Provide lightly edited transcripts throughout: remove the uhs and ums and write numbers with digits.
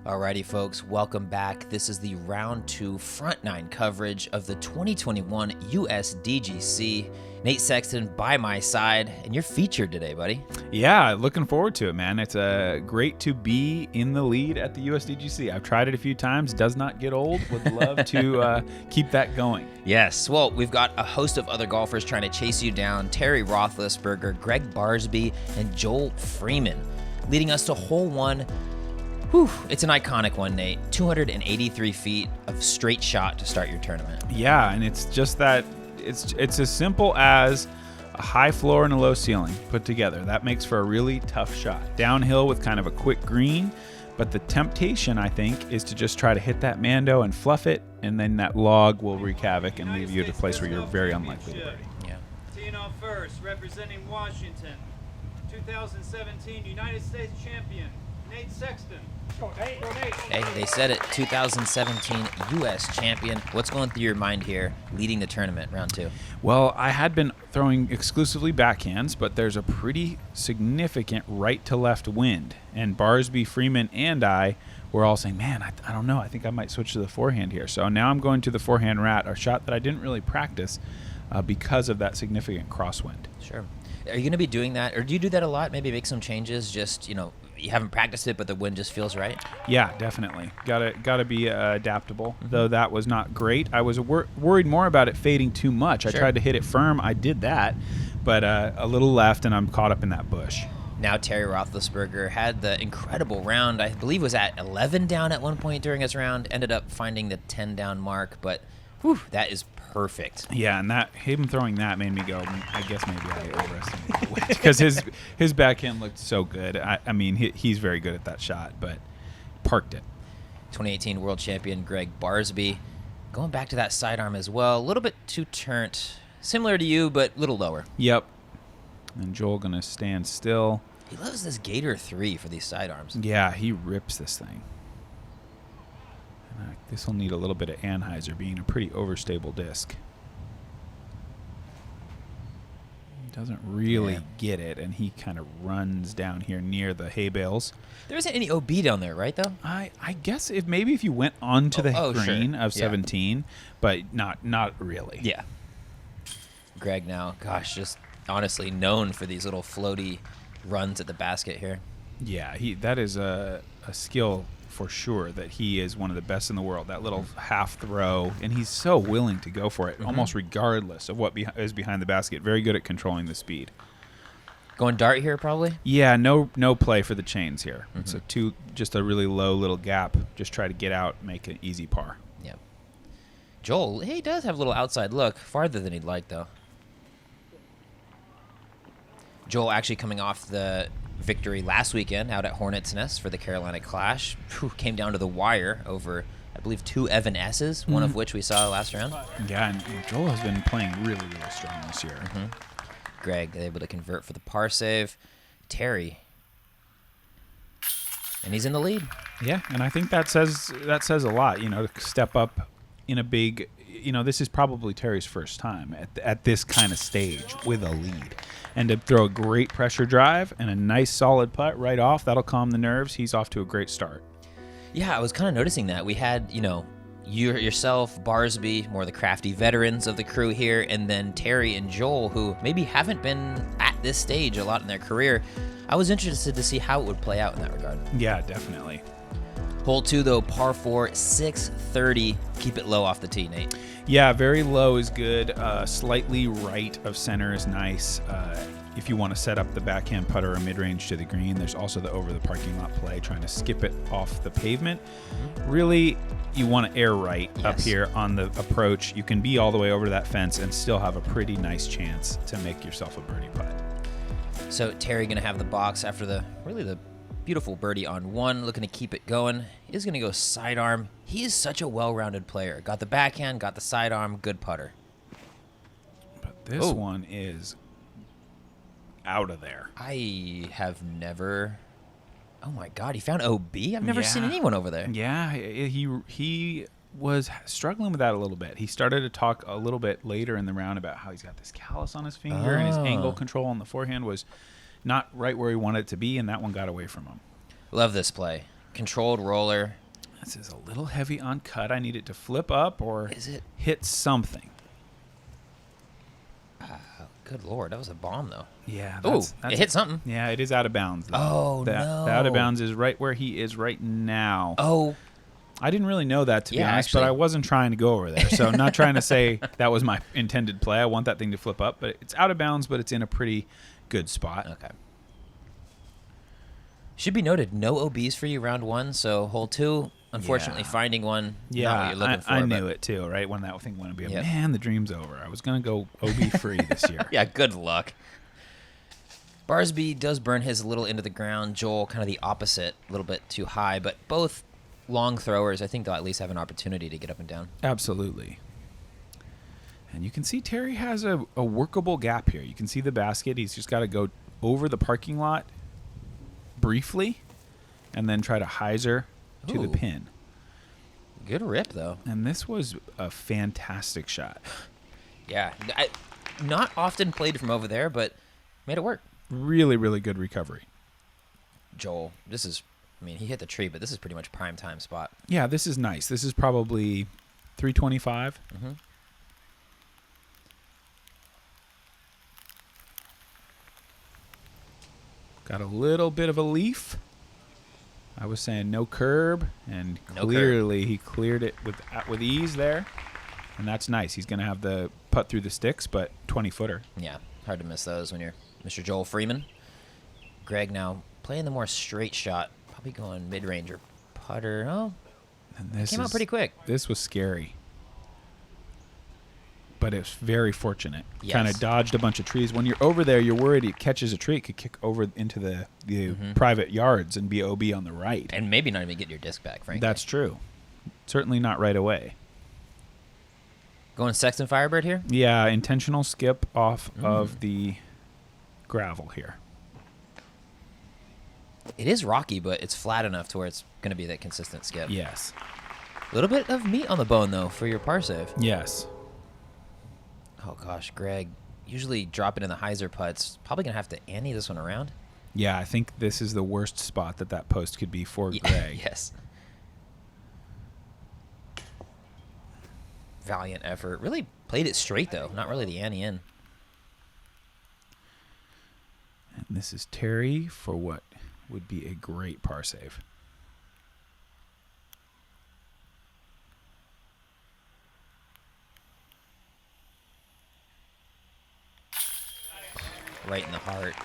Alrighty, folks, welcome back. This is the round 2 front 9 coverage of the 2021 USDGC. Nate Sexton by my side, and you're featured today, buddy. Yeah, looking forward to it, man. It's great to be in the lead at the USDGC. I've tried it a few times. Does not get old. Would love to keep that going. Yes, well, we've got a host of other golfers trying to chase you down. Terry Rothlisberger, Greg Barsby, and Joel Freeman, leading us to hole 1. Whew, it's an iconic one, Nate. 283 feet of straight shot to start your tournament. Yeah, and it's just that it's as simple as a high floor and a low ceiling put together. That makes for a really tough shot. Downhill with kind of a quick green, but the temptation, I think, is to just try to hit that Mando and fluff it, and then that log will wreak havoc and leave you at a place where you're very unlikely to birdie. Yeah. Teeing off first, representing Washington, 2017 United States champion, Nate Sexton. Hey, they said it, 2017 U.S. champion. What's going through your mind here, leading the tournament, round 2? Well, I had been throwing exclusively backhands, but there's a pretty significant right-to-left wind. And Barsby, Freeman, and I were all saying, man, I don't know. I think I might switch to the forehand here. So now I'm going to the forehand rat, a shot that I didn't really practice because of that significant crosswind. Sure. Are you going to be doing that, or do you do that a lot? Maybe make some changes, just, you haven't practiced it, but the wind just feels right? Yeah, definitely. Gotta be adaptable, though that was not great. I was worried more about it fading too much. Sure. I tried to hit it firm. I did that, but a little left, and I'm caught up in that bush. Now Terry Rothlisberger had the incredible round. I believe was at 11 down at one point during his round. Ended up finding the 10 down mark, but whew, that is perfect. Yeah, and him throwing that made me go, I guess maybe I overestimated the wind, because his backhand looked so good. I mean, he's very good at that shot, but parked it. 2018 world champion Greg Barsby, going back to that sidearm as well. A little bit too turnt, similar to you, but a little lower. Yep. And Joel gonna stand still. He loves this Gator 3 for these sidearms. Yeah, he rips this thing. This will need a little bit of anhyzer, being a pretty overstable disc. He doesn't really get it, and he kind of runs down here near the hay bales. There isn't any OB down there, right, though? I guess maybe if you went onto the green sure. of 17, but not really. Yeah. Greg now, gosh, just honestly known for these little floaty runs at the basket here. Yeah, that is a skill for sure, that he is one of the best in the world. That little half throw, and he's so willing to go for it, almost regardless of what is behind the basket. Very good at controlling the speed. Going dart here, probably? Yeah, no play for the chains here. It's just a really low little gap. Just try to get out, make an easy par. Yeah. Joel, he does have a little outside look, farther than he'd like, though. Joel actually coming off the victory last weekend out at Hornets Nest for the Carolina Clash. Whew, came down to the wire over, I believe, 2 Evan S's, one of which we saw last round. Yeah, and Joel has been playing really, really strong this year. Greg able to convert for the par save. Terry, and he's in the lead. Yeah, and I think that says a lot. To step up in a big. This is probably Terry's first time at this kind of stage with a lead. And to throw a great pressure drive and a nice solid putt right off, that'll calm the nerves. He's off to a great start. Yeah, I was kind of noticing that. We had, yourself, Barsby, more the crafty veterans of the crew here, and then Terry and Joel, who maybe haven't been at this stage a lot in their career. I was interested to see how it would play out in that regard. Yeah, definitely. Hole 2, though, par 4, 630. Keep it low off the tee, Nate. Yeah, very low is good. Slightly right of center is nice. If you want to set up the backhand putter or mid-range to the green, there's also the over the parking lot play, trying to skip it off the pavement. Really, you want to air right up here on the approach. You can be all the way over to that fence and still have a pretty nice chance to make yourself a birdie putt. So Terry going to have the box after the beautiful birdie on 1, looking to keep it going. He's going to go sidearm. He is such a well-rounded player. Got the backhand, got the sidearm, good putter. But this one is out of there. I have never... Oh, my God. He found OB? I've never seen anyone over there. Yeah, he was struggling with that a little bit. He started to talk a little bit later in the round about how he's got this callus on his finger and his angle control on the forehand was not right where he wanted it to be, and that one got away from him. Love this play. controlled roller. This is a little heavy on cut. I need it to flip up or Is it? hit something. Good Lord, that was a bomb, though. Yeah. Ooh, it hit something. Yeah, it is out of bounds, though. Oh, The no. out of bounds is right where he is right now. Oh, I didn't really know that, to be honest, actually. but I wasn't trying to go over there. So I'm not trying to say that was my intended play. I want that thing to flip up, but it's out of bounds, but it's in a pretty good spot. okay. Should be noted, no OBs for you round 1, so hole 2, unfortunately, Yeah. finding one, Yeah, not what you're looking for. I but- knew it, too, right? When that thing went to be, Yep. man, the dream's over. I was going to go OB-free this year. Yeah, good luck. Barsby does burn his a little into the ground. Joel, kind of the opposite, a little bit too high, but both long throwers. I think they'll at least have an opportunity to get up and down. Absolutely. And you can see Terry has a workable gap here. You can see the basket. He's just got to go over the parking lot briefly and then try to hyzer to the Ooh. pin. Good rip, though. And this was a fantastic shot. Yeah. Not often played from over there, but made it work. Really, really good recovery. Joel, this is, he hit the tree, but this is pretty much prime time spot. Yeah, this is nice. This is probably 325. Mm-hmm. Got a little bit of a leaf. I was saying no curb, and No curb. clearly he cleared it with ease there. And that's nice. He's going to have the putt through the sticks, but 20-footer. Yeah, hard to miss those when you're Mr. Joel Freeman. Greg now playing the more straight shot, probably going mid-range or putter. Oh, And this came out pretty quick. This was scary. But it's very fortunate. Yes. Kind of dodged a bunch of trees. When you're over there, you're worried it catches a tree. It could kick over into the private yards and be OB on the right. And maybe not even get your disc back, frankly. That's true. Certainly not right away. Going Sexton Firebird here? Yeah, intentional skip off of the gravel here. It is rocky, but it's flat enough to where it's going to be that consistent skip. Yes. A little bit of meat on the bone, though, for your par save. Yes. Oh, gosh, Greg. Usually dropping in the hyzer putts. Probably going to have to ante this one around. Yeah, I think this is the worst spot that post could be for Greg. Yes. Valiant effort. Really played it straight, though. Not really the ante in. And this is Terry for what would be a great par save. Right in the heart.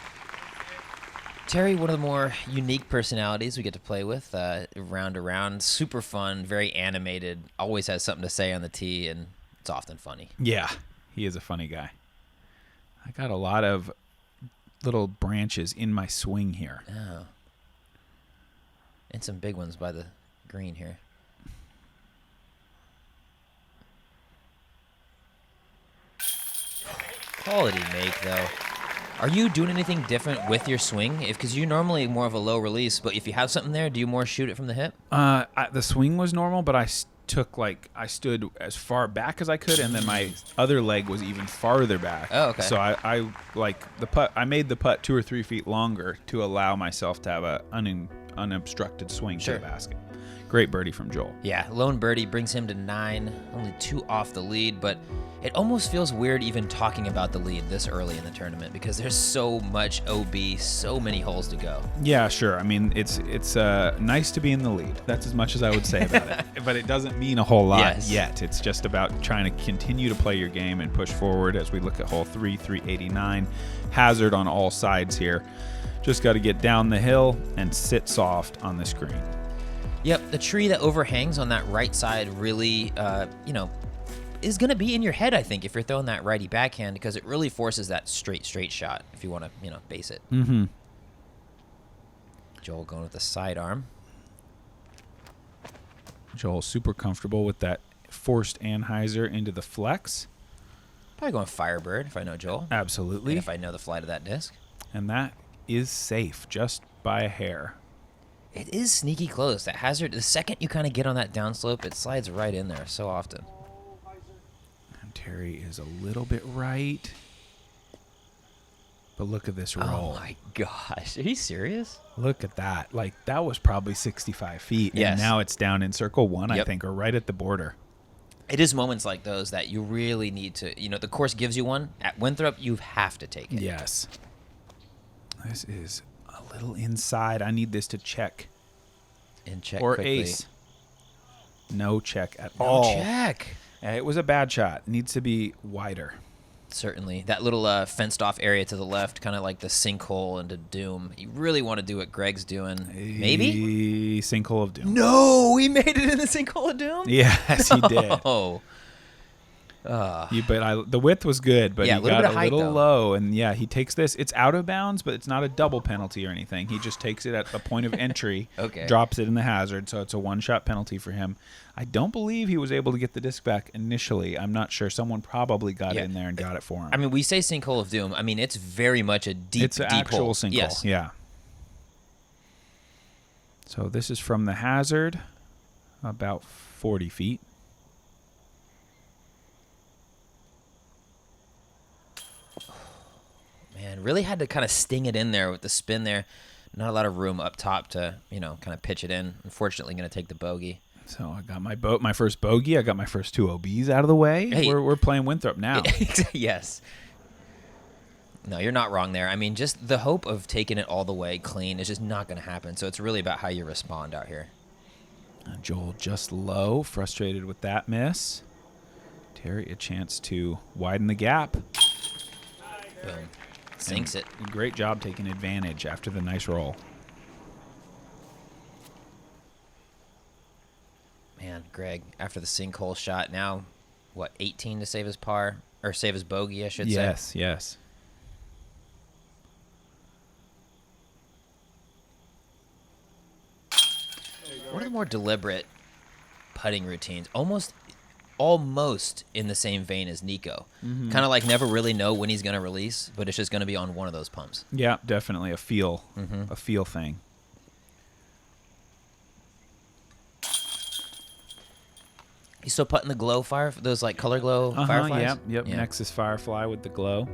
Terry, one of the more unique personalities we get to play with round to round. Super fun, very animated, always has something to say on the tee, and it's often funny. Yeah, he is a funny guy. I got a lot of little branches in my swing here. Oh. And some big ones by the green here. Quality make, though. Are you doing anything different with your swing? Because you're normally more of a low release, but if you have something there, do you more shoot it from the hip? The swing was normal, but I stood as far back as I could, and then my other leg was even farther back. Oh, okay. So I like the putt. I made the putt 2 or 3 feet longer to allow myself to have a unobstructed swing Sure. to the basket. Great birdie from Joel. Yeah, lone birdie brings him to 9, only 2 off the lead, but it almost feels weird even talking about the lead this early in the tournament because there's so much OB, so many holes to go. Yeah, sure. I mean, it's nice to be in the lead. That's as much as I would say about it. But it doesn't mean a whole lot yet. It's just about trying to continue to play your game and push forward as we look at hole 3, 389. Hazard on all sides here. Just got to get down the hill and sit soft on this green. Yep, the tree that overhangs on that right side really, is going to be in your head, I think, if you're throwing that righty backhand because it really forces that straight shot if you want to, base it. Mm-hmm. Joel going with the sidearm. Joel super comfortable with that forced anhyzer into the flex. Probably going Firebird if I know Joel. Absolutely. And if I know the flight of that disc. And that is safe just by a hair. It is sneaky close. That hazard, the second you kind of get on that downslope, it slides right in there so often. And Terry is a little bit right. But look at this Oh roll. my gosh. Are you serious? Look at that. Like, that was probably 65 feet. Yes. And now it's down in circle 1, I Yep. think, or right at the border. It is moments like those that you really need to, the course gives you one. At Winthrop, you have to take it. Yes. This is a little inside. I need this to check. And check Or quickly. ace. No check at No all. check. It was a bad shot. Needs to be wider. Certainly. That little fenced off area to the left, kind of like the sinkhole into doom. You really want to do what Greg's doing. Maybe? Sinkhole of doom. No, he made it in the sinkhole of doom? Yes, he did. Oh. The width was good, but Yeah, he a little got bit of a height, little though. low. And yeah, he takes this. It's out of bounds, but it's not a double penalty or anything. He just takes it at the point of entry, Okay. drops it in the hazard, so it's a one-shot penalty for him. I don't believe he was able to get the disc back initially. I'm not sure. Someone probably got Yeah. in there and got it for him. I mean, we say sinkhole of doom. I mean, it's very much a deep, it's an deep actual hole. sinkhole. Yes. Yeah. So this is from the hazard, about 40 feet. Man, really had to kind of sting it in there with the spin there. Not a lot of room up top to, kind of pitch it in. Unfortunately, going to take the bogey. So I got my first bogey. I got my first 2 OBs out of the way. Hey. We're playing Winthrop now. Yes. No, you're not wrong there. I mean, just the hope of taking it all the way clean is just not going to happen. So it's really about how you respond out here. Joel just low, frustrated with that miss. Terry a chance to widen the gap. Boom. Sinks it. Great job taking advantage after the nice roll. Man, Greg, after the sinkhole shot, now, 18 to save his par? Or save his bogey, I should say. Yes. One of the more deliberate putting routines, almost in the same vein as Nico. Kind of like never really know when he's going to release, but it's just going to be on one of those pumps. Yeah, definitely a feel thing. You still putting the glow fire, those like color glow fireflies? Yep. Yeah. Nexus Firefly with the glow.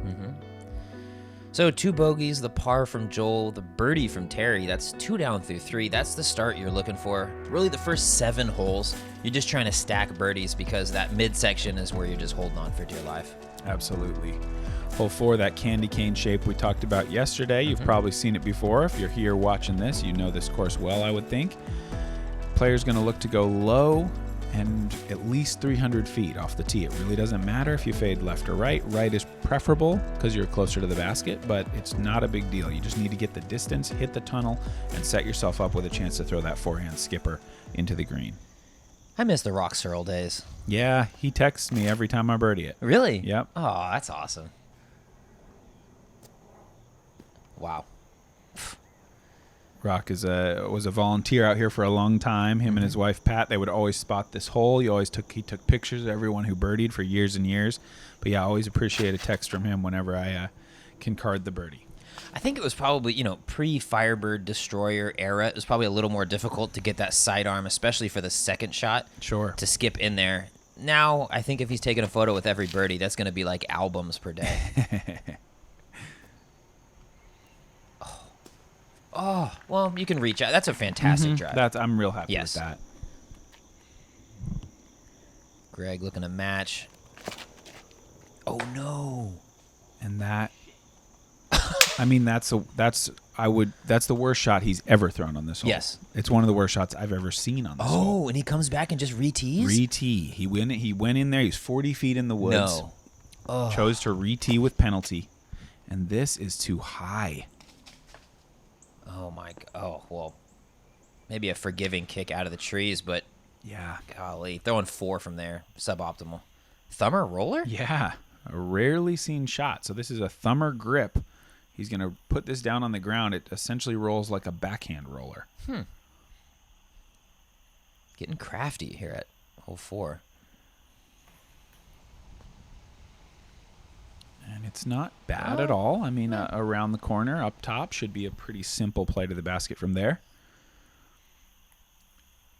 So 2 bogeys, the par from Joel, the birdie from Terry. That's 2 down through 3. That's the start you're looking for. Really, the first 7 holes, you're just trying to stack birdies because that midsection is where you're just holding on for dear life. Absolutely. Hole 4, that candy cane shape we talked about yesterday. You've probably seen it before. If you're here watching this, you know this course well, I would think. Player's going to look to go low and at least 300 feet off the tee. It really doesn't matter if you fade left or right. Right is preferable because you're closer to the basket, but it's not a big deal. You just need to get the distance, hit the tunnel, and set yourself up with a chance to throw that forehand skipper into the green. I miss the Rock Searle days. Yeah, he texts me every time I birdie it. Really? Yep. Oh, that's awesome. Wow. Rock was a volunteer out here for a long time. Him and his wife Pat, they would always spot this hole. He took pictures of everyone who birdied for years and years. But yeah, I always appreciate a text from him whenever I can card the birdie. I think it was probably, pre-Firebird Destroyer era. It was probably a little more difficult to get that sidearm, especially for the second shot. Sure. To skip in there. Now, I think if he's taking a photo with every birdie, that's going to be like albums per day. Oh, well, you can reach out. That's a fantastic drive. I'm real happy Yes. with that. Greg looking to match. Oh, no. And that, I mean, that's the worst shot he's ever thrown on this hole. Yes. It's one of the worst shots I've ever seen on this hole. Oh, and he comes back and just re-tees? Re-tee. He went in there. He's 40 feet in the woods. No. Oh. Chose to re-tee with penalty. And this is too high. Oh, my God. Oh, well, maybe a forgiving kick out of the trees, but Yeah. golly, throwing 4 from there, suboptimal. Thumber roller? Yeah. A rarely seen shot. So this is a thumber grip. He's going to put this down on the ground. It essentially rolls like a backhand roller. Getting crafty here at hole 4. And it's not bad at all. I mean, around the corner, up top, should be a pretty simple play to the basket from there.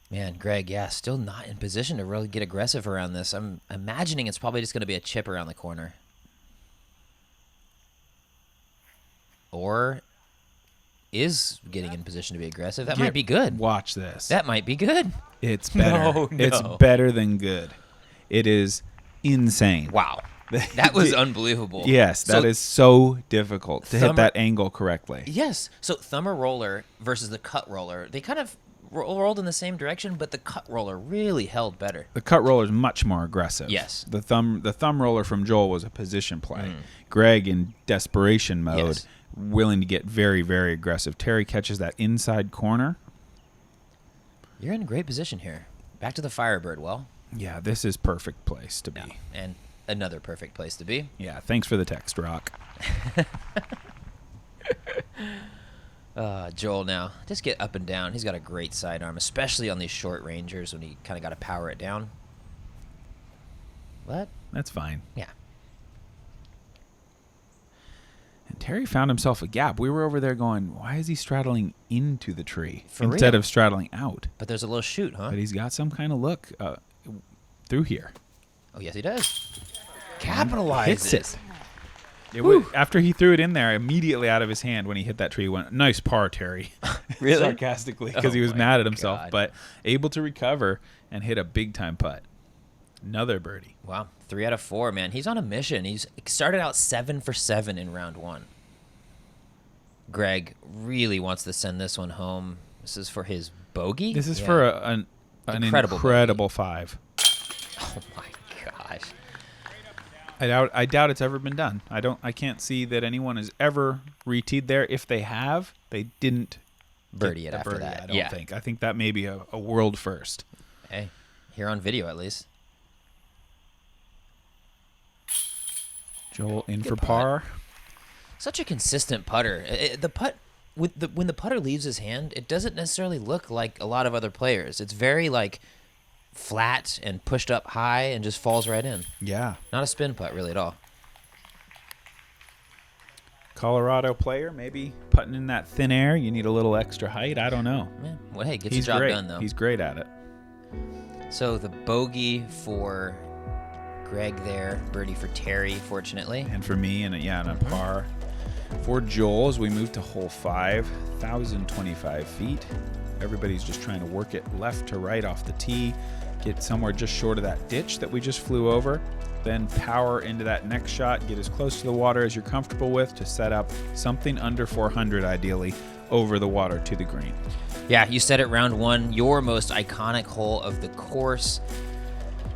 Man, Greg, yeah, still not in position to really get aggressive around this. I'm imagining it's probably just going to be a chip around the corner. or is getting in position to be aggressive. That might be good. Watch this. That might be good. It's better. No. It's better than good. It is insane. Wow. That was unbelievable. Yes, that is so difficult to hit that angle correctly. Yes. So thumber roller versus the cut roller, they kind of rolled in the same direction, but the cut roller really held better. The cut roller is much more aggressive. Yes. The thumb roller from Joel was a position play. Greg, in desperation mode, willing to get very, very aggressive. Terry catches that inside corner. You're in a great position here. Back to the Firebird. Well, yeah, this is perfect place to be. Yeah. And another perfect place to be. Yeah, thanks for the text, Rock. Joel now, just get up and down. He's got a great sidearm, especially on these short rangers when you kind of got to power it down. What? That's fine. Yeah. And Terry found himself a gap. We were over there going, why is he straddling into the tree For instead real? of straddling out? But there's a little shoot, huh? But he's got some kind of look through here. Oh, yes, he does. Capitalizes. Hits it. After he threw it in there, immediately out of his hand when he hit that tree, he went, nice par, Terry. Really? Sarcastically, because he was my mad at himself, God. but able to recover and hit a big-time putt. Another birdie. Wow, 3 out of 4, man. He's on a mission. He's started out 7 for 7 in round 1. Greg really wants to send this one home. This is for his bogey? This is for an incredible 5. Oh, my gosh. I doubt it's ever been done. I can't see that anyone has ever re-teed there. If they have, they didn't Birdie it after birdie, that. I don't think. I think that may be a world first. Hey, here on video at least. Joel in Good for putt. par. Such a consistent putter. The putt when the putter leaves his hand, it doesn't necessarily look like a lot of other players. It's very like flat and pushed up high and just falls right in. Yeah. Not a spin putt really at all. Colorado player, maybe putting in that thin air. You need a little extra height. I don't know. Man, well, hey, gets He's the job great. done though. He's great at it. So the bogey for Greg there, birdie for Terry, fortunately. And for me, and a par. For Joel, as we move to hole 5, 1,025 feet. Everybody's just trying to work it left to right off the tee, get somewhere just short of that ditch that we just flew over, then power into that next shot, get as close to the water as you're comfortable with to set up something under 400, ideally, over the water to the green. Yeah, you said it, round 1, your most iconic hole of the course.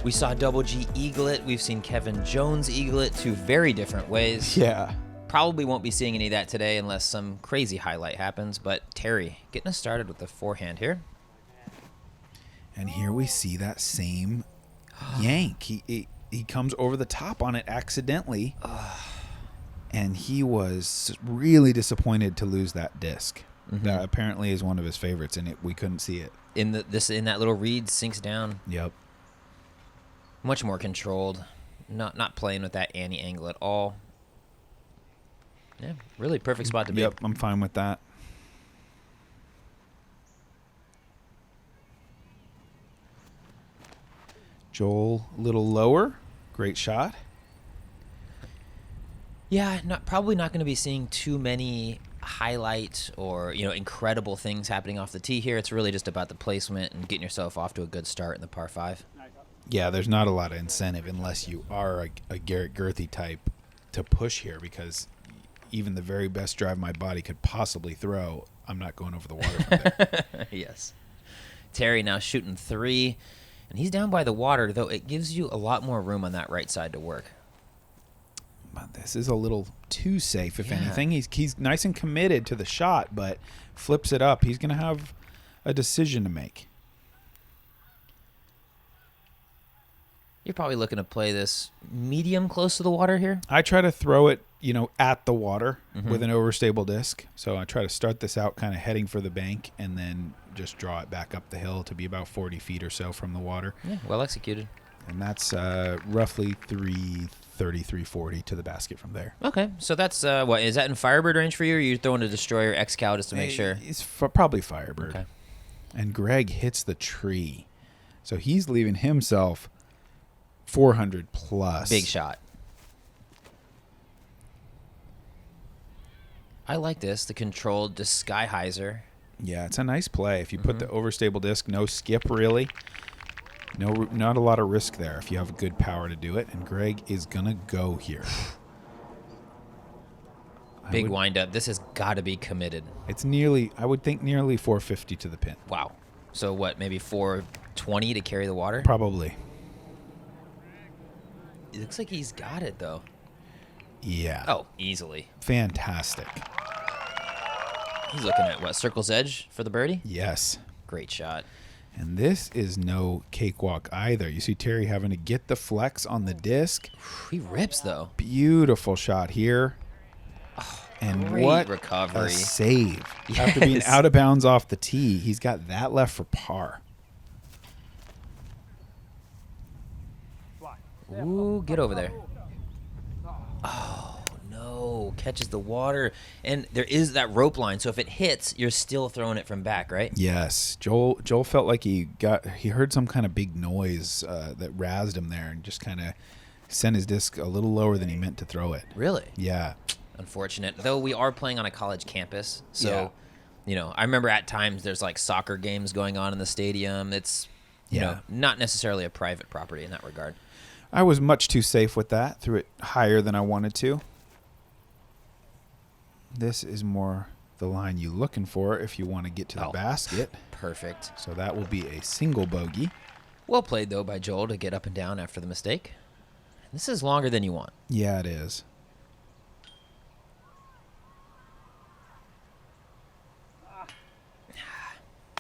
We saw Double G eagle it. We've seen Kevin Jones eagle it 2 very different ways. Yeah. Probably won't be seeing any of that today unless some crazy highlight happens. But Terry getting us started with the forehand here. And here we see that same yank. He comes over the top on it accidentally. And he was really disappointed to lose that disc. That apparently is one of his favorites, and we couldn't see it. In that little reed sinks down. Yep. Much more controlled. Not playing with that anti-angle at all. Yeah, really perfect spot to be. Yep, I'm fine with that. Joel, a little lower. Great shot. Yeah, probably not going to be seeing too many highlight or incredible things happening off the tee here. It's really just about the placement and getting yourself off to a good start in the par 5. Yeah, there's not a lot of incentive unless you are a Garrett Gerthy type to push here, because even the very best drive my body could possibly throw, I'm not going over the water from there. Yes. Terry now shooting 3, and he's down by the water, though it gives you a lot more room on that right side to work. But this is a little too safe, if Yeah. anything. He's nice and committed to the shot, but flips it up. He's going to have a decision to make. You're probably looking to play this medium close to the water here. I try to throw it, at the water with an overstable disc. So I try to start this out kind of heading for the bank and then just draw it back up the hill to be about 40 feet or so from the water. Yeah, well executed. And that's roughly 330, 340 to the basket from there. Okay, so that's what is that in Firebird range for you, or are you throwing a Destroyer X-Cow just to make sure? It's probably Firebird. Okay. And Greg hits the tree. So he's leaving himself 400 plus. Big shot. I like this. The controlled sky hyzer. Yeah, it's a nice play. If you put the overstable disc, no skip really. Not a lot of risk there if you have good power to do it. And Greg is going to go here. Big wind-up. This has got to be committed. It's nearly, I would think, nearly 450 to the pin. Wow. So what, maybe 420 to carry the water? Probably. It looks like he's got it, though. Yeah. Oh, easily. Fantastic. He's looking at, what, circle's edge for the birdie? Yes. Great shot. And this is no cakewalk either. You see Terry having to get the flex on the disc. He rips, though. Beautiful shot here. And Great what recovery. a save. Yes. After being out of bounds off the tee, he's got that left for par. Ooh, get over there. Oh, no. Catches the water. And there is that rope line, so if it hits, you're still throwing it from back, right? Yes. Joel felt like he heard some kind of big noise that razzed him there and just kind of sent his disc a little lower than he meant to throw it. Really? Yeah. Unfortunate. Though we are playing on a college campus, so, Yeah. you know, I remember at times there's like soccer games going on in the stadium. It's, you know, not necessarily a private property in that regard. I was much too safe with that. Threw it higher than I wanted to. This is more the line you're looking for if you want to get to the basket. Perfect. So that will be a single bogey. Well played, though, by Joel to get up and down after the mistake. This is longer than you want. Yeah, it is.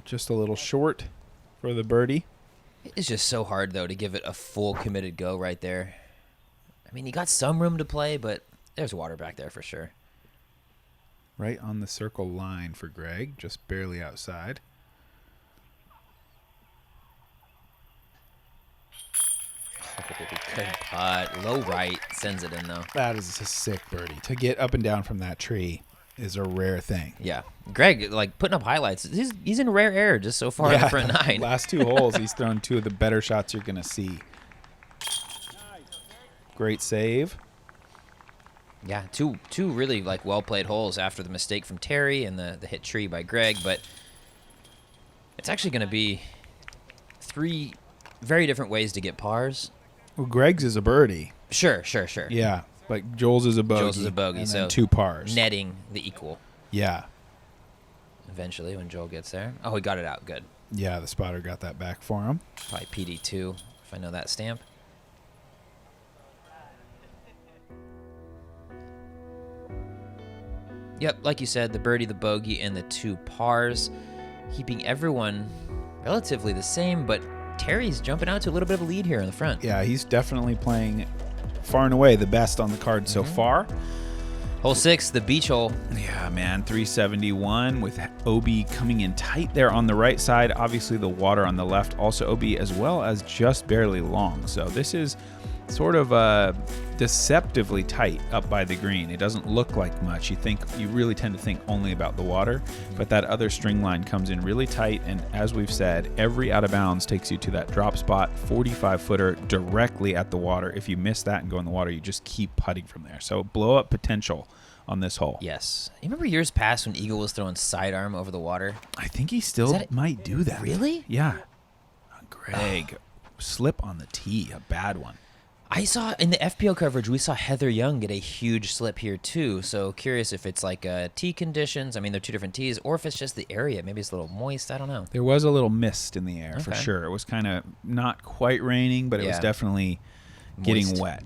Just a little short for the birdie. It's just so hard, though, to give it a full committed go right there. I mean, you got some room to play, but there's water back there for sure. Right on the circle line for Greg, just barely outside. Good putt. Low right. Sends it in, though. That is a sick birdie. To get up and down from that tree is a rare thing. Yeah. Greg, like, putting up highlights. He's in rare air just so far in the front nine. Last two holes, he's thrown two of the better shots you're going to see. Great save. Yeah, two really, like, well-played holes after the mistake from Terry and the hit tree by Greg, but it's actually going to be 3 very different ways to get pars. Well, Greg's is a birdie. Sure. Yeah, but Joel's is a bogey. Joel's is a bogey, and so then 2 pars. Netting the equal. Yeah. Eventually, when Joel gets there. Oh, he got it out. Good. Yeah, the spotter got that back for him. Probably PD2, if I know that stamp. Yep, like you said, the birdie, the bogey, and the 2 pars, keeping everyone relatively the same, but Terry's jumping out to a little bit of a lead here in the front. Yeah, he's definitely playing far and away the best on the card so far. Hole 6, the beach hole. Yeah, man, 371 with OB coming in tight there on the right side. Obviously, the water on the left, also OB, as well as just barely long. So this is sort of deceptively tight up by the green. It doesn't look like much. You really tend to think only about the water, but that other string line comes in really tight, and as we've said, every out of bounds takes you to that drop spot, 45-footer directly at the water. If you miss that and go in the water, you just keep putting from there. So blow up potential on this hole. Yes. You remember years past when Eagle was throwing sidearm over the water? I think he still might do that. Really? Yeah. Greg, slip on the tee, a bad one. I saw in the FPO coverage, we saw Heather Young get a huge slip here too. So curious if it's like tee conditions. I mean, they're 2 different tees, or if it's just the area. Maybe it's a little moist. I don't know. There was a little mist in the air for sure. It was kind of not quite raining, but it was definitely getting wet.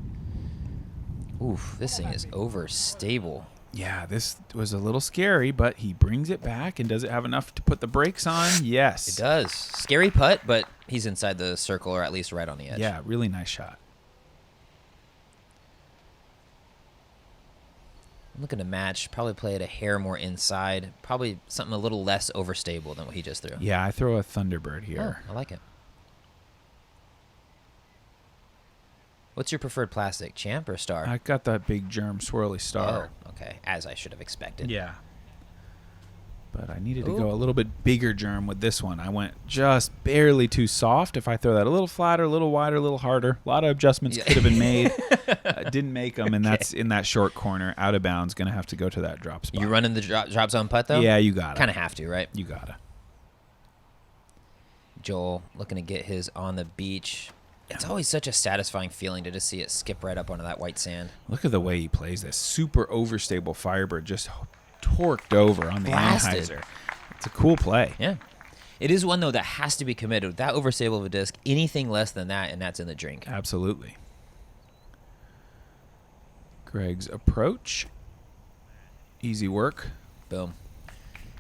Oof, this thing is overstable. Yeah, this was a little scary, but he brings it back, and does it have enough to put the brakes on? Yes. It does. Scary putt, but he's inside the circle, or at least right on the edge. Yeah, really nice shot. I'm looking to match, probably play it a hair more inside, probably something a little less overstable than what he just threw. Yeah, I throw a Thunderbird here. Oh, I like it. What's your preferred plastic, Champ or Star? I got that big germ swirly Star. Oh, okay, as I should have expected. Yeah. but I needed to go a little bit bigger germ with this one. I went just barely too soft. If I throw that a little flatter, a little wider, a little harder, a lot of adjustments could have been made. Didn't make them, and that's in that short corner, out of bounds. Going to have to go to that drop spot. You running the drop zone putt, though? Yeah, you got it. Kind of have to, right? You got it. Joel looking to get his on the beach. It's always such a satisfying feeling to just see it skip right up onto that white sand. Look at the way he plays this. Super overstable Firebird, just torqued over on the anhyzer. It's a cool play. Yeah. It is one, though, that has to be committed. With that overstable of a disc, anything less than that, and that's in the drink. Absolutely. Greg's approach. Easy work. Boom.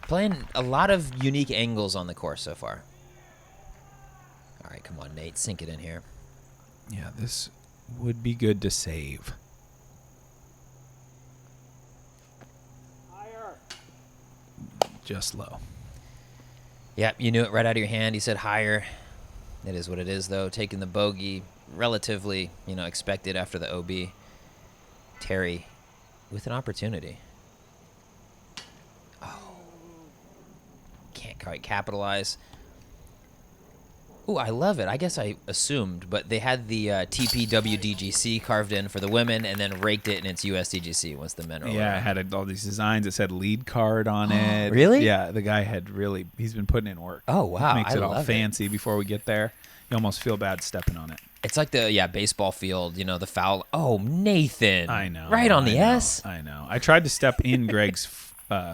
Playing a lot of unique angles on the course so far. All right, come on, Nate. Sink it in here. Yeah, this would be good to save. Higher. Just low. Yep, you knew it right out of your hand. He said higher. It is what it is, though. Taking the bogey, relatively, expected after the OB. Terry with an opportunity. Oh. Can't quite capitalize. Ooh, I love it. I guess I assumed, but they had the TPWDGC carved in for the women and then raked it in its USDGC once the men rolled Yeah, around. it had all these designs. It said lead card on it. Really? Yeah, the guy he's been putting in work. Oh, wow. Makes it I all love fancy before we get there. You almost feel bad stepping on it. It's like the baseball field, the foul. Oh, Nathan. I know. Right on the I know, S. I know. I tried to step in Greg's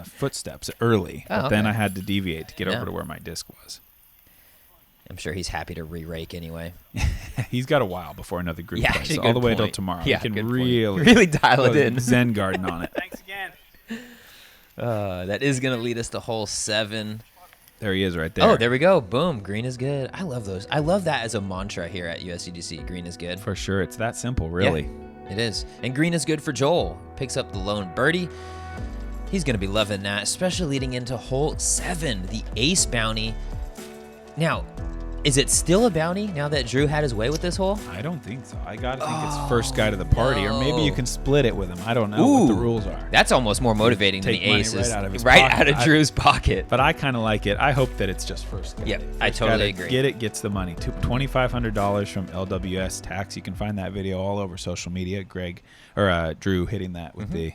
footsteps early, but then okay. I had to deviate to get Yeah. over to where my disc was. I'm sure he's happy to re-rake anyway. He's got a while before another group Yeah, plays, actually, all the good way till point. tomorrow. Yeah, he can good point. really dial it in. Zen garden on it. Thanks again. That is going to lead us to hole 7. There he is right there. Oh, there we go. Boom. Green is good. I love those. I love that as a mantra here at USDGC. Green is good. For sure. It's that simple, really. Yeah, it is. And green is good for Joel. Picks up the lone birdie. He's going to be loving that, especially leading into hole 7, the ace bounty. Now, is it still a bounty now that Drew had his way with this hole? I don't think so. I got to think it's first guy to the party, or maybe you can split it with him. I don't know what the rules are. That's almost more motivating than Take the money ace. right out of his right pocket. out of Drew's pocket. But I kind of like it. I hope that it's just first guy. Yep, First I totally guy to agree. Get it, gets the money. $2,500 from LWS tax. You can find that video all over social media. Drew hitting that with the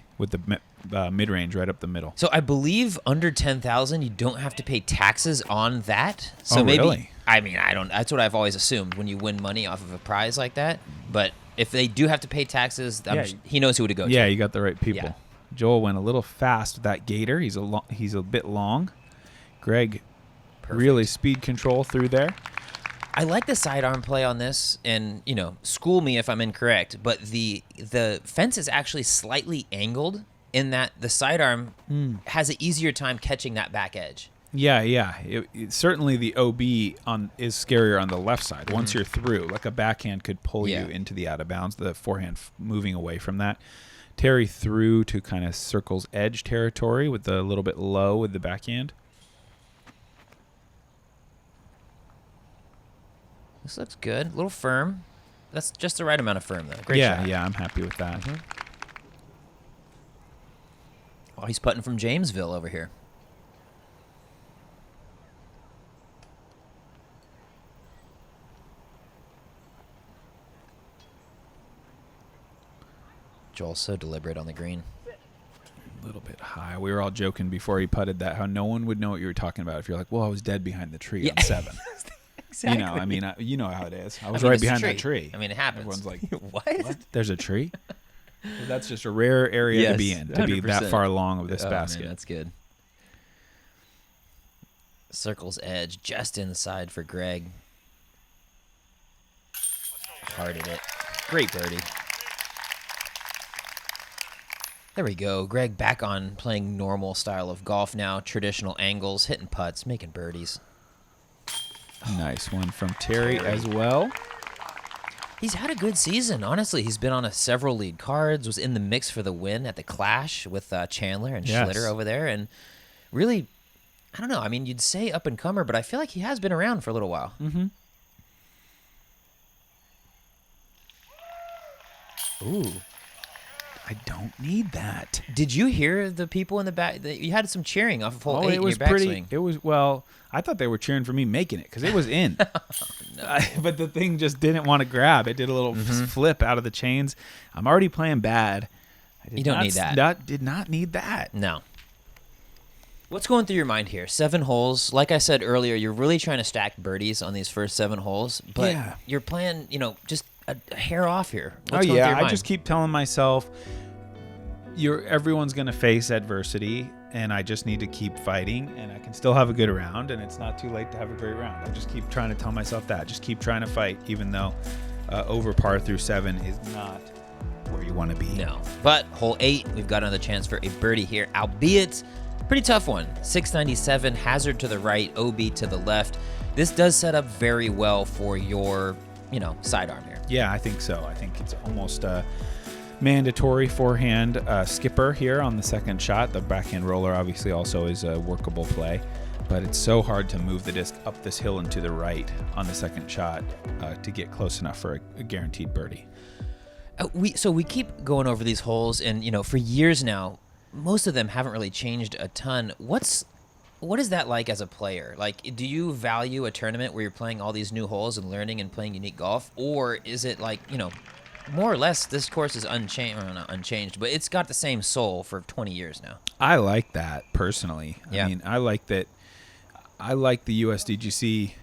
mid range right up the middle. So I believe under 10,000, you don't have to pay taxes on that. So Oh, maybe really? I mean, I don't. That's what I've always assumed when you win money off of a prize like that. But if they do have to pay taxes, he knows who to go to. Yeah, you got the right people. Yeah. Joel went a little fast with that gator. He's a bit long. Greg, Perfect. really speed control through there. I like the sidearm play on this, and school me if I'm incorrect. But the fence is actually slightly angled in that the sidearm has an easier time catching that back edge. Yeah. Certainly the OB is scarier on the left side. Once you're through, like a backhand could pull you into the out of bounds, the forehand moving away from that. Terry through to kind of circle's edge territory with the little bit low with the backhand. This looks good. A little firm. That's just the right amount of firm, though. Great shot. Yeah, I'm happy with that. Oh, he's putting from Jamesville over here. Joel's so deliberate on the green. A little bit high. We were all joking before he putted that, how no one would know what you were talking about if you're like, well, I was dead behind the tree on 7. Exactly. You know how it is. I was mean, right it's a behind tree. that tree. I mean, it happens. Everyone's like, what? There's a tree? Well, that's just a rare area to be in, to be that 100%. far along of this Oh, basket. Man, that's good. Circle's edge just inside for Greg. Hearted it. Great birdie. There we go. Greg back on playing normal style of golf now. Traditional angles, hitting putts, making birdies. Nice one from Terry as well. He's had a good season, honestly. He's been on several lead cards, was in the mix for the win at the Clash with Chandler and Yes. Schlitter over there. And really, I don't know. I mean, you'd say up-and-comer, but I feel like he has been around for a little while. Mm-hmm. Ooh. I don't need that. Did you hear the people in the back? You had some cheering off of hole 8 it was in your backswing. It was, well, I thought they were cheering for me making it because it was in. But the thing just didn't want to grab. It did a little flip out of the chains. I'm already playing bad. You don't need that. Did not need that. No. What's going through your mind here? 7 holes. Like I said earlier, you're really trying to stack birdies on these first 7 holes, but you're playing, just a hair off here. What's going through your mind? I just keep telling myself, everyone's going to face adversity, and I just need to keep fighting, and I can still have a good round, and it's not too late to have a great round. I just keep trying to tell myself that. Just keep trying to fight, even though over par through 7 is not where you want to be. No. But hole 8, we've got another chance for a birdie here, albeit pretty tough one. 697, hazard to the right, OB to the left. This does set up very well for your, sidearm here. Yeah, I think so. I think it's almost a mandatory forehand skipper here on the second shot. The backhand roller obviously also is a workable play, but it's so hard to move the disc up this hill and to the right on the second shot to get close enough for a guaranteed birdie. We keep going over these holes, and for years now, most of them haven't really changed a ton. What is that like as a player? Like, do you value a tournament where you're playing all these new holes and learning and playing unique golf? Or is it like, more or less this course is unchanged, or not unchanged, but it's got the same soul for 20 years now? I like that personally. Yeah. I mean, I like the USDGC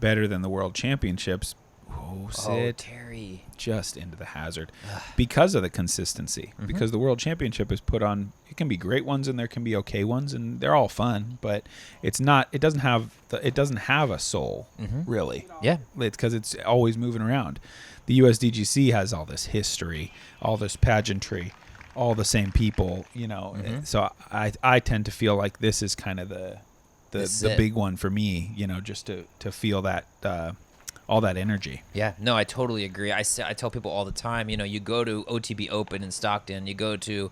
better than the World Championships. Oh, Terry. Just into the hazard because of the consistency. Because the World Championship is put on, it can be great ones and there can be okay ones, and they're all fun, but it doesn't have a soul, really. Yeah. It's because it's always moving around. The USDGC has all this history, all this pageantry, all the same people, So I tend to feel like this is kind of the big one for me, just to feel that all that energy. Yeah, no, I totally agree. I tell people all the time, you go to OTB Open in Stockton, you go to,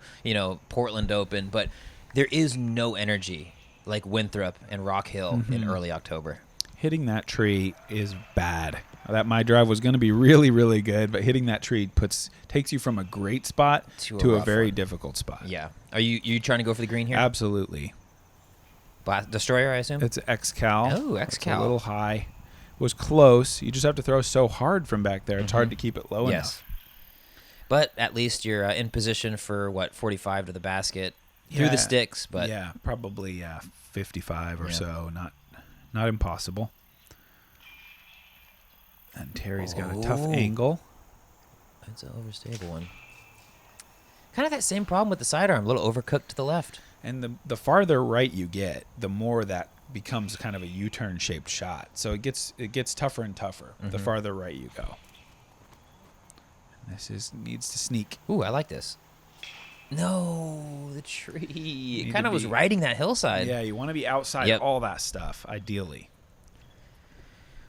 Portland Open, but there is no energy like Winthrop and Rock Hill in early October. Hitting that tree is bad. That my drive was going to be really, really good, but hitting that tree takes you from a great spot to a very difficult spot. Yeah. Are you trying to go for the green here? Absolutely. Destroyer, I assume? It's X-Cal. Oh, X-Cal. It's a little high. Was close. You just have to throw so hard from back there. It's hard to keep it low enough. But at least you're in position for 45 to the basket through the sticks. But yeah, probably 55 or so. Not impossible. And Terry's got a tough angle. It's an overstable one. Kind of that same problem with the sidearm, a little overcooked to the left. And the farther right you get, the more that becomes kind of a U-turn shaped shot. So it gets tougher and tougher the farther right you go. And this needs to sneak. Ooh, I like this. No, the tree. It kind of was riding that hillside. Yeah, you want to be outside all that stuff, ideally.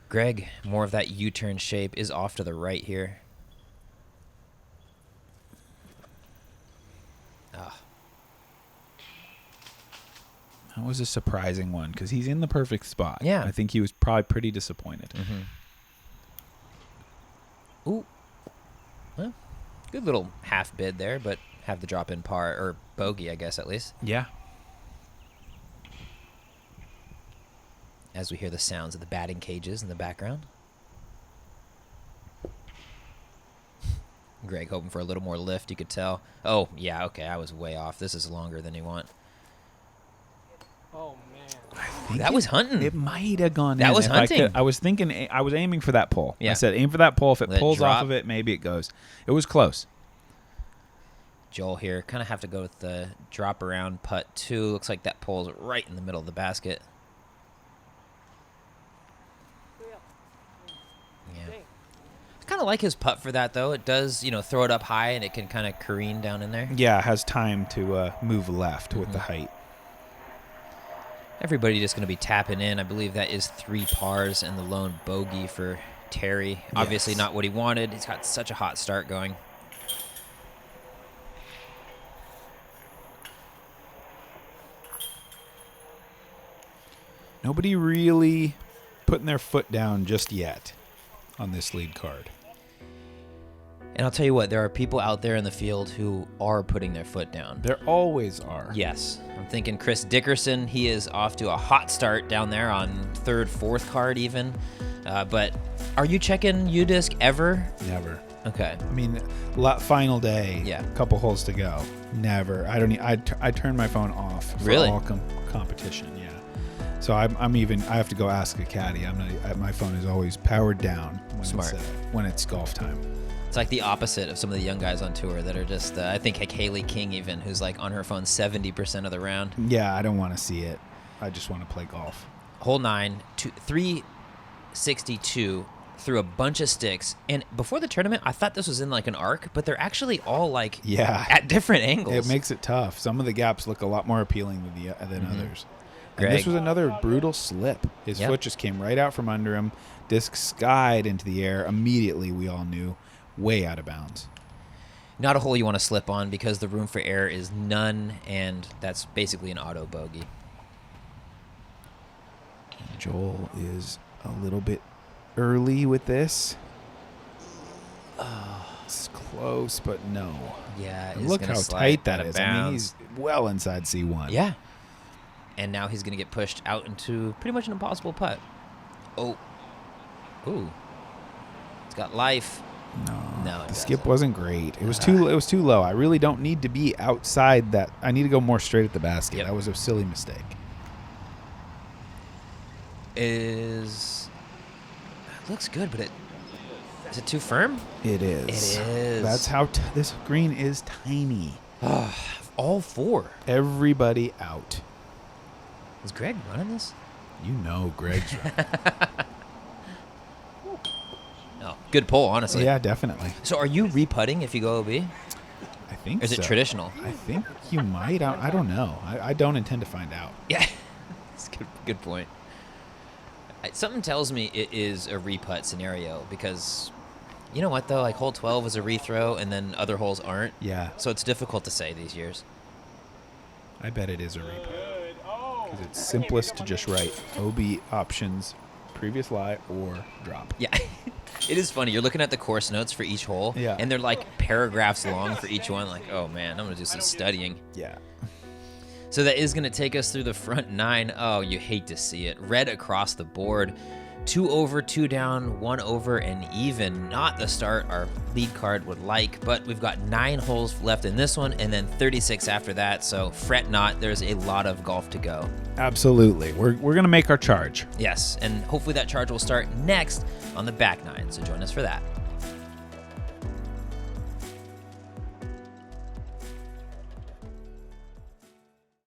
Greg, more of that U-turn shape is off to the right here. That was a surprising one because he's in the perfect spot. Yeah. I think he was probably pretty disappointed. Ooh. Well, good little half bid there, but have the drop in par, or bogey, I guess, at least. Yeah. As we hear the sounds of the batting cages in the background. Greg hoping for a little more lift, you could tell. Oh, yeah, okay, I was way off. This is longer than you want. Oh, man. That was hunting. It might have gone in. That was hunting. I was thinking, I was aiming for that pole. Yeah. I said, aim for that pole. If it Let it pulls drop. off of it, maybe it goes. It was close. Joel here, kind of have to go with the drop around putt 2. Looks like that pole's right in the middle of the basket. Yeah. I kind of like his putt for that, though. It does, throw it up high, and it can kind of careen down in there. Yeah, it has time to move left with the height. Everybody just going to be tapping in. I believe that is 3 pars and the lone bogey for Terry. Yes. Obviously not what he wanted. He's got such a hot start going. Nobody really putting their foot down just yet on this lead card. And I'll tell you what, there are people out there in the field who are putting their foot down. There always are. Yes. I'm thinking Chris Dickerson. He is off to a hot start down there on third, fourth card even. But are you checking UDisc ever? Never. Okay. I mean, final day. Yeah. Couple holes to go. Never. I don't. I turn my phone off for Really? all competition. Yeah. So I'm even. I have to go ask a caddy. I'm not. My phone is always powered down when Smart. when it's golf time. It's like the opposite of some of the young guys on tour that are just, I think like Haley King even, who's like on her phone 70% of the round. Yeah, I don't want to see it. I just want to play golf. Hole 9, 362 through a bunch of sticks. And before the tournament, I thought this was in like an arc, but they're actually all like at different angles. It makes it tough. Some of the gaps look a lot more appealing than others. And Greg. this was another brutal slip. His foot just came right out from under him. Disc skied into the air. Immediately, we all knew, way out of bounds. Not a hole you want to slip on because the room for error is none, and that's basically an auto bogey. Joel is a little bit early with this. It's close, but no. Yeah, And look how tight that is. I mean, he's well inside C1. Yeah. And now he's going to get pushed out into pretty much an impossible putt. Oh. Ooh. It's got life. No, the skip wasn't great. It was too low. I really don't need to be outside that. I need to go more straight at the basket. Yep. That was a silly mistake. It looks good, but is it too firm? It is. It is. That's how this green is tiny. All four. Everybody out. Is Greg running this? You know Greg's right. No. Good pull, honestly. Yeah, definitely. So are you re-putting if you go OB? I think Or is it traditional? I think you might. I don't know. I don't intend to find out. Yeah. That's a good point. Something tells me it is a re-putt scenario because, you know what, though? Like, hole 12 is a rethrow, and then other holes aren't. Yeah. So it's difficult to say these years. I bet it is a replay. Because it's simplest to just write OB options, previous lie, or drop. Yeah. It is funny. You're looking at the course notes for each hole, Yeah. and they're like paragraphs long for each one. Like, oh, man, I'm going to do some studying. Yeah. So that is going to take us through the front 9. Oh, you hate to see it. Red across the board. 2 over, 2 down, 1 over, and even. Not the start our lead card would like, but we've got 9 holes left in this one and then 36 after that. So fret not. There's a lot of golf to go. Absolutely. We're going to make our charge. Yes, and hopefully that charge will start next on the back 9. So join us for that.